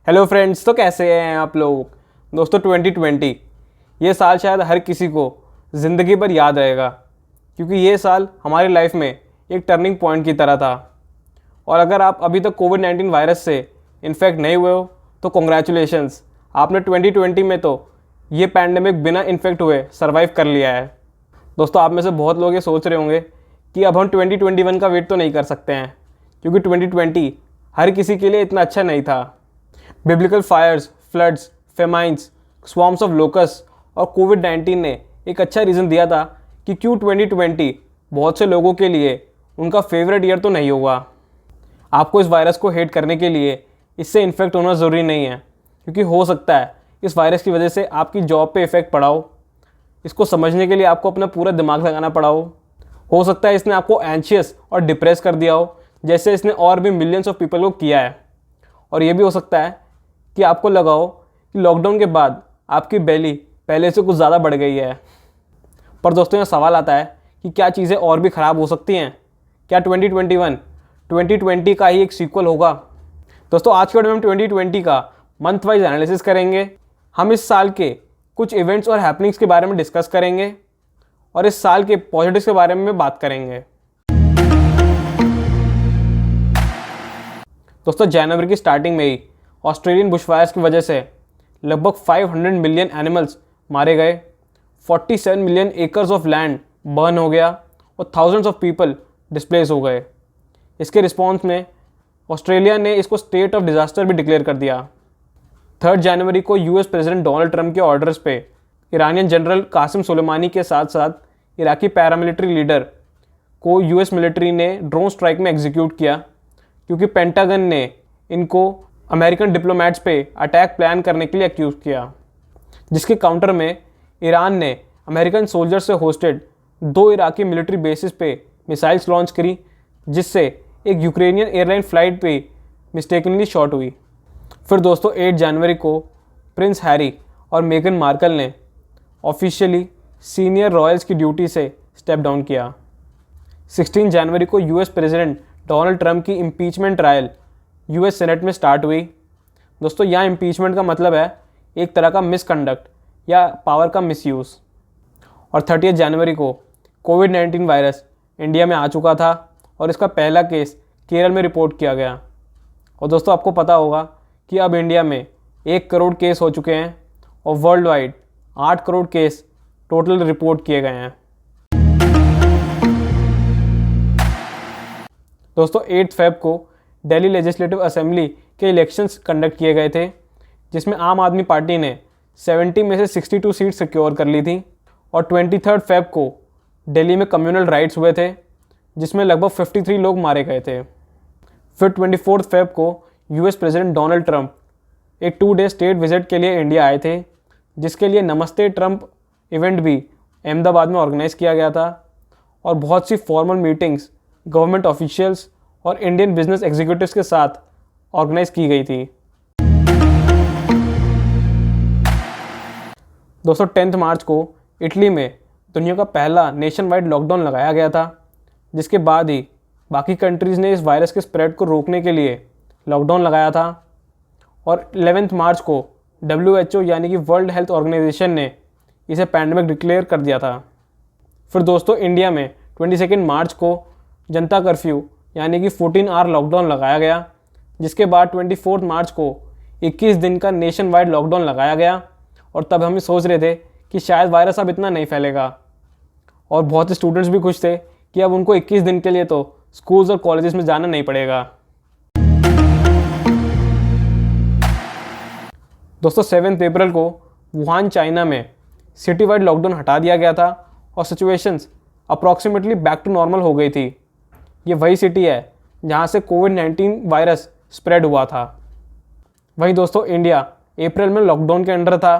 Hello friends, तो कैसे हैं आप लोग। दोस्तों 2020 ये साल शायद हर किसी को ज़िंदगी भर याद रहेगा, क्योंकि ये साल हमारी लाइफ में एक टर्निंग पॉइंट की तरह था। और अगर आप अभी तक कोविड-19 वायरस से इन्फेक्ट नहीं हुए हो तो कॉन्ग्रेचुलेशंस, आपने 2020 में तो ये पैंडेमिक बिना इन्फेक्ट हुए सर्वाइव कर लिया है। दोस्तों आप में से बहुत लोग ये सोच रहे होंगे कि अब हम 2021 का वेट तो नहीं कर सकते हैं, क्योंकि 2020 हर किसी के लिए इतना अच्छा नहीं था। Biblical fires, floods, famines, swarms of locusts और कोविड-19 ने एक अच्छा रीज़न दिया था कि क्यों 2020 बहुत से लोगों के लिए उनका फेवरेट ईयर तो नहीं होगा। आपको इस वायरस को हेट करने के लिए इससे इन्फेक्ट होना ज़रूरी नहीं है, क्योंकि हो सकता है इस वायरस की वजह से आपकी जॉब पे इफ़ेक्ट पड़ा हो। इसको समझने के लिए आपको अपना पूरा दिमाग लगाना पड़ा हो सकता है इसने आपको एंशियस और डिप्रेस कर दिया हो, जैसे इसने और भी मिलियंस ऑफ पीपल को किया है। और ये भी हो सकता है कि आपको लगा हो कि लॉकडाउन के बाद आपकी बेली पहले से कुछ ज़्यादा बढ़ गई है। पर दोस्तों यहाँ सवाल आता है कि क्या चीज़ें और भी ख़राब हो सकती हैं। क्या 2021 का ही एक सीक्वल होगा। दोस्तों आज के वीडियो में हम 2020 का मंथ वाइज एनालिसिस करेंगे। हम इस साल के कुछ इवेंट्स और हैपनिंग्स के बारे में डिस्कस करेंगे और इस साल के पॉजिटिव्स के बारे में बात करेंगे। दोस्तों जनवरी की स्टार्टिंग में ही ऑस्ट्रेलियन बुशफायर्स की वजह से लगभग 500 मिलियन एनिमल्स मारे गए, 47 million acres of land burn हो गया और थाउजेंड्स ऑफ पीपल डिस्प्लेस हो गए। इसके रिस्पॉन्स में ऑस्ट्रेलिया ने इसको स्टेट ऑफ डिज़ास्टर भी डिक्लेयर कर दिया। 3 जनवरी को यूएस प्रेसिडेंट डोनाल्ड ट्रंप के ऑर्डर्स पे ईरानियन जनरल कासिम सुलेमानी के साथ साथ इराकी पैरामिलिट्री लीडर को यूएस मिलिट्री ने ड्रोन स्ट्राइक में एग्जीक्यूट किया, क्योंकि पेंटागन ने इनको अमेरिकन डिप्लोमेट्स पे अटैक प्लान करने के लिए एक्यूज़ किया। जिसके काउंटर में ईरान ने अमेरिकन सोल्जर से होस्टेड 2 इराकी मिलिट्री बेसिस पे मिसाइल्स लॉन्च करी, जिससे एक यूक्रेनियन एयरलाइन फ़्लाइट पे मिस्टेकनली शॉट हुई। फिर दोस्तों 8 जनवरी को प्रिंस हैरी और मेगन मार्कल ने ऑफिशियली सीनियर रॉयल्स की ड्यूटी से स्टेप डाउन किया। 16 जनवरी को यूएस प्रेसिडेंट डोनाल्ड ट्रंप की इम्पीचमेंट ट्रायल यूएस सेनेट में स्टार्ट हुई। दोस्तों यहाँ इम्पीचमेंट का मतलब है एक तरह का मिसकंडक्ट या पावर का मिसयूज़। और 30 जनवरी को कोविड-19 वायरस इंडिया में आ चुका था और इसका पहला केस केरल में रिपोर्ट किया गया। और दोस्तों आपको पता होगा कि अब इंडिया में 1 करोड़ केस हो चुके हैं और world wide 8 crore case total report किए गए हैं। दोस्तों 8 फ़रवरी को दिल्ली लेजिस्लेटिव असेंबली के इलेक्शंस कंडक्ट किए गए थे, जिसमें आम आदमी पार्टी ने 70 में से 62 सीट सिक्योर कर ली थी। और 23 फ़रवरी को दिल्ली में कम्युनल राइट्स हुए थे, जिसमें लगभग 53 लोग मारे गए थे। फिर 24 फ़रवरी को यूएस प्रेसिडेंट डोनाल्ड ट्रंप एक 2 डे स्टेट विजिट के लिए इंडिया आए थे, जिसके लिए नमस्ते ट्रंप इवेंट भी अहमदाबाद में ऑर्गेनाइज़ किया गया था। और बहुत सी फॉर्मल मीटिंग्स गवर्नमेंट ऑफिशियल्स और इंडियन बिजनेस एग्जीक्यूटिव्स के साथ ऑर्गेनाइज की गई थी। दोस्तों 10 मार्च को इटली में दुनिया का पहला नेशन वाइड लॉकडाउन लगाया गया था, जिसके बाद ही बाकी कंट्रीज़ ने इस वायरस के स्प्रेड को रोकने के लिए लॉकडाउन लगाया था। और 11 मार्च को WHO यानी कि वर्ल्ड हेल्थ ऑर्गेनाइजेशन ने इसे पैंडेमिक डिक्लेयर कर दिया था। फिर दोस्तों इंडिया में 22 मार्च को जनता कर्फ्यू यानी कि 14 आवर लॉकडाउन लगाया गया, जिसके बाद 24 मार्च को 21 दिन का नेशन वाइड लॉकडाउन लगाया गया। और तब हम सोच रहे थे कि शायद वायरस अब इतना नहीं फैलेगा, और बहुत से स्टूडेंट्स भी खुश थे कि अब उनको 21 दिन के लिए तो स्कूल्स और कॉलेजेस में जाना नहीं पड़ेगा। दोस्तों 7 अप्रैल को वुहान चाइना में सिटी वाइड लॉकडाउन हटा दिया गया था और situations approximately back to normal हो गई थी। ये वही सिटी है जहाँ से कोविड-19 वायरस स्प्रेड हुआ था। वहीं दोस्तों इंडिया अप्रैल में लॉकडाउन के अंडर था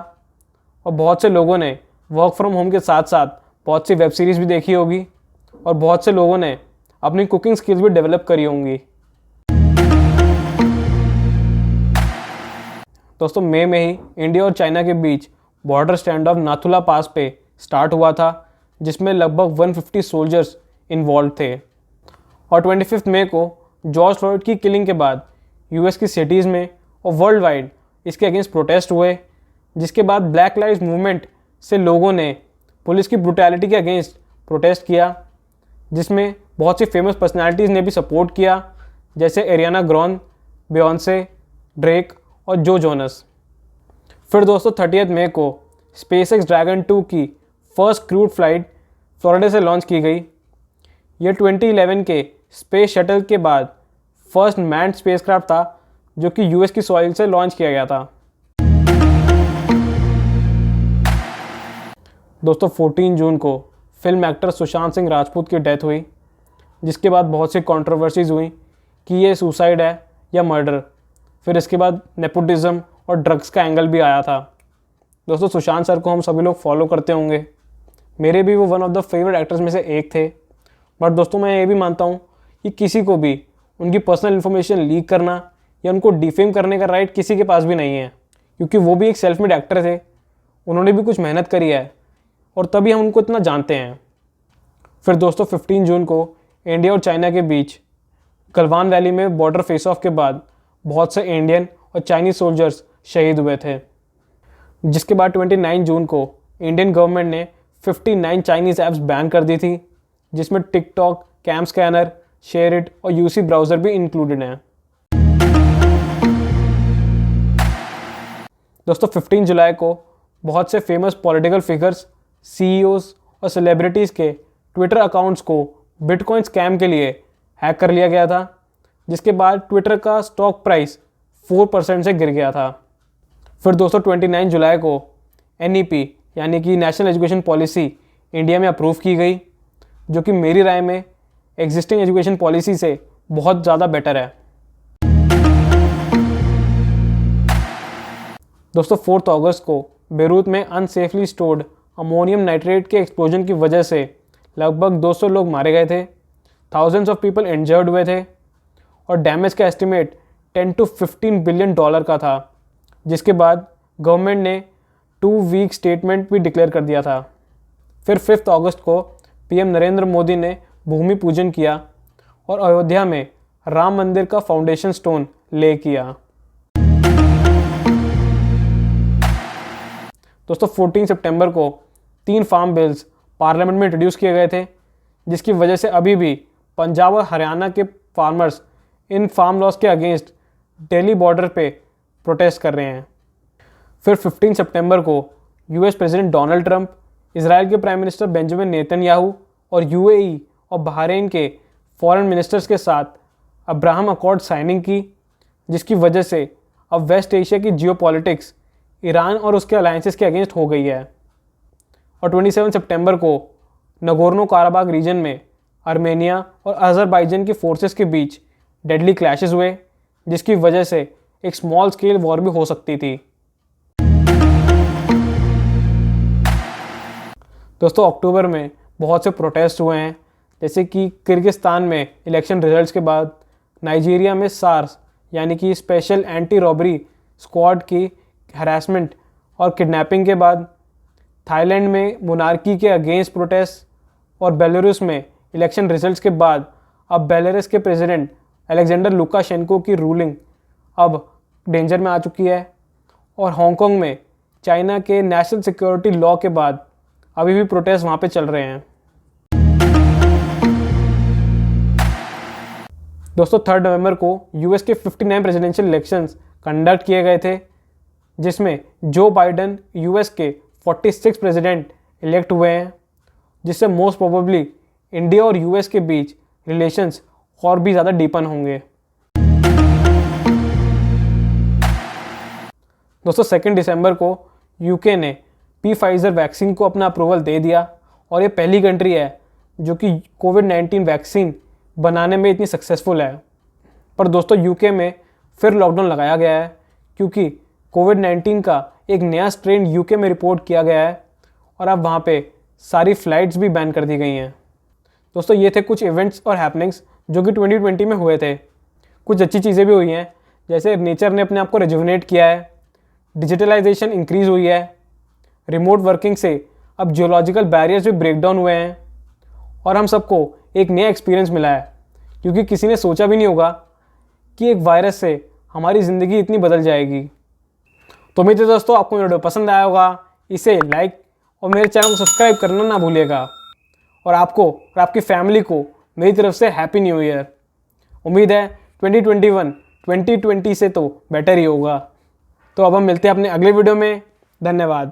और बहुत से लोगों ने वर्क फ्रॉम होम के साथ साथ बहुत सी वेब सीरीज़ भी देखी होगी और बहुत से लोगों ने अपनी कुकिंग स्किल्स भी डेवलप करी होंगी। दोस्तों मई में ही इंडिया और चाइना के बीच बॉर्डर स्टैंड ऑफ नाथुला पास पे स्टार्ट हुआ था, जिसमें लगभग 150 सोल्जर्स इन्वॉल्व थे। और 25 मई को जॉर्ज फ्लॉयड की किलिंग के बाद यूएस की सिटीज़ में और वर्ल्ड वाइड इसके अगेंस्ट प्रोटेस्ट हुए, जिसके बाद ब्लैक लाइव्स मूवमेंट से लोगों ने पुलिस की ब्रुटैलिटी के अगेंस्ट प्रोटेस्ट किया, जिसमें बहुत सी फेमस पर्सनालिटीज़ ने भी सपोर्ट किया, जैसे एरियाना ग्रॉन्ड, बियॉन्से, ड्रेक और जो जोनस। फिर दोस्तों 30 मई को स्पेसएक्स ड्रैगन 2 की फर्स्ट क्रूड फ्लाइट फ्लोरिडा से लॉन्च की गई। यह 2011 के स्पेस शटल के बाद फर्स्ट मैन्ड स्पेसक्राफ्ट था जो कि यूएस की सॉइल से लॉन्च किया गया था। दोस्तों 14 जून को फिल्म एक्टर सुशांत सिंह राजपूत की डेथ हुई, जिसके बाद बहुत सी कंट्रोवर्सीज हुई कि ये सुसाइड है या मर्डर। फिर इसके बाद नेपोटिज्म और ड्रग्स का एंगल भी आया था। दोस्तों सुशांत सर को हम सभी लोग फॉलो करते होंगे, मेरे भी वो one of the favourite actors में से एक थे। बट दोस्तों मैं ये भी मानता हूँ कि किसी को भी उनकी पर्सनल इन्फॉर्मेशन लीक करना या उनको डिफेम करने का राइट किसी के पास भी नहीं है, क्योंकि वो भी एक सेल्फ मेड एक्टर थे, उन्होंने भी कुछ मेहनत करी है और तभी हम उनको इतना जानते हैं। फिर दोस्तों 15 जून को इंडिया और चाइना के बीच गलवान वैली में बॉर्डर फेस ऑफ के बाद बहुत से इंडियन और चाइनीज सोल्जर्स शहीद हुए थे, जिसके बाद 29 जून को इंडियन गवर्नमेंट ने 59 चाइनीज़ ऐप्स बैन कर दी थी, जिसमें TikTok, CamScanner, SHAREit और यूसी ब्राउज़र भी इंक्लूडेड हैं। दोस्तों 15 जुलाई को बहुत से फेमस पॉलिटिकल फिगर्स, सीईओज और सेलिब्रिटीज़ के ट्विटर अकाउंट्स को बिटकॉइन स्कैम के लिए हैक कर लिया गया था, जिसके बाद ट्विटर का स्टॉक प्राइस 4% से गिर गया था। फिर दोस्तों 29 जुलाई को NEP यानी कि नेशनल एजुकेशन पॉलिसी इंडिया में अप्रूव की गई, जो कि मेरी राय में एग्जिस्टिंग एजुकेशन पॉलिसी से बहुत ज़्यादा बेटर है। दोस्तों 4 अगस्त को बेरूत में अनसेफली स्टोर्ड अमोनियम नाइट्रेट के एक्सप्लोजन की वजह से लगभग 200 लोग मारे गए थे, थाउजेंड्स ऑफ पीपल इंजर्ड हुए थे और डैमेज का एस्टिमेट 10 to 15 बिलियन डॉलर का था, जिसके बाद गवर्नमेंट ने 2 वीक स्टेटमेंट भी डिक्लेयर कर दिया था। फिर 5 अगस्त को PM नरेंद्र मोदी ने भूमि पूजन किया और अयोध्या में राम मंदिर का फाउंडेशन स्टोन ले किया। दोस्तों 14 सितंबर को 3 फार्म बिल्स पार्लियामेंट में इंट्रोड्यूस किए गए थे, जिसकी वजह से अभी भी पंजाब और हरियाणा के फार्मर्स इन फार्म लॉस के अगेंस्ट दिल्ली बॉर्डर पे प्रोटेस्ट कर रहे हैं। फिर 15 सितंबर को US president Donald Trump, Israel के प्राइम मिनिस्टर बेंजामिन नेतन्याहू और UAE और बहरीन के फॉरेन मिनिस्टर्स के साथ अब्राहम अकॉर्ड साइनिंग की, जिसकी वजह से अब वेस्ट एशिया की जियोपॉलिटिक्स ईरान और उसके अलायंसेस के अगेंस्ट हो गई है। और 27 सितंबर को नगोर्नो काराबाग रीजन में आर्मेनिया और अजरबैजान की फोर्सेस के बीच डेडली क्लैशेस हुए, जिसकी वजह से एक स्मॉल स्केल वॉर भी हो सकती थी। दोस्तों अक्टूबर में बहुत से प्रोटेस्ट हुए हैं, जैसे कि किर्गिस्तान में इलेक्शन रिजल्ट्स के बाद, नाइजीरिया में सार्स यानी कि स्पेशल एंटी रॉबरी स्क्वाड की हरासमेंट और किडनैपिंग के बाद, थाईलैंड में मोनार्की के अगेंस्ट प्रोटेस्ट और बेलारूस में इलेक्शन रिजल्ट्स के बाद अब बेलारूस के प्रेसिडेंट अलेक्जेंडर लुकाशेंको की रूलिंग अब डेंजर में आ चुकी है। और हांगकांग में चाइना के नेशनल सिक्योरिटी लॉ के बाद अभी भी प्रोटेस्ट वहाँ पे चल रहे हैं। दोस्तों 3 नवंबर को US के 59 प्रेसिडेंशियल इलेक्शंस कंडक्ट किए गए थे, जिसमें जो बाइडन US के 46 प्रेसिडेंट इलेक्ट हुए हैं, जिससे मोस्ट प्रोबेबली इंडिया और US के बीच रिलेशंस और भी ज़्यादा डीपन होंगे। दोस्तों 2 दिसंबर को UK ने Pfizer वैक्सीन को अपना अप्रूवल दे दिया और ये पहली कंट्री है जो कि कोविड-19 वैक्सीन बनाने में इतनी सक्सेसफुल है। पर दोस्तों UK में फिर लॉकडाउन लगाया गया है, क्योंकि कोविड-19 का एक नया स्ट्रेन UK में रिपोर्ट किया गया है और अब वहाँ पे सारी फ़्लाइट्स भी बैन कर दी गई हैं। दोस्तों ये थे कुछ इवेंट्स और हैपनिंग्स जो कि 2020 में हुए थे। कुछ अच्छी चीज़ें भी हुई हैं, जैसे नेचर ने अपने आप को रिजुविनेट किया है, डिजिटलाइजेशन इंक्रीज़ हुई है, रिमोट वर्किंग से अब जियोलॉजिकल बैरियर्स भी ब्रेक डाउन हुए हैं और हम सबको एक नया एक्सपीरियंस मिला है, क्योंकि किसी ने सोचा भी नहीं होगा कि एक वायरस से हमारी ज़िंदगी इतनी बदल जाएगी। तो उम्मीद है दोस्तों आपको वीडियो पसंद आया होगा। इसे लाइक और मेरे चैनल को सब्सक्राइब करना ना भूलिएगा। और आपको और आपकी फैमिली को मेरी तरफ से हैप्पी न्यू ईयर। उम्मीद है 2021 2020 से तो बेटर ही होगा। तो अब हम मिलते हैं अपने अगले वीडियो में। धन्यवाद।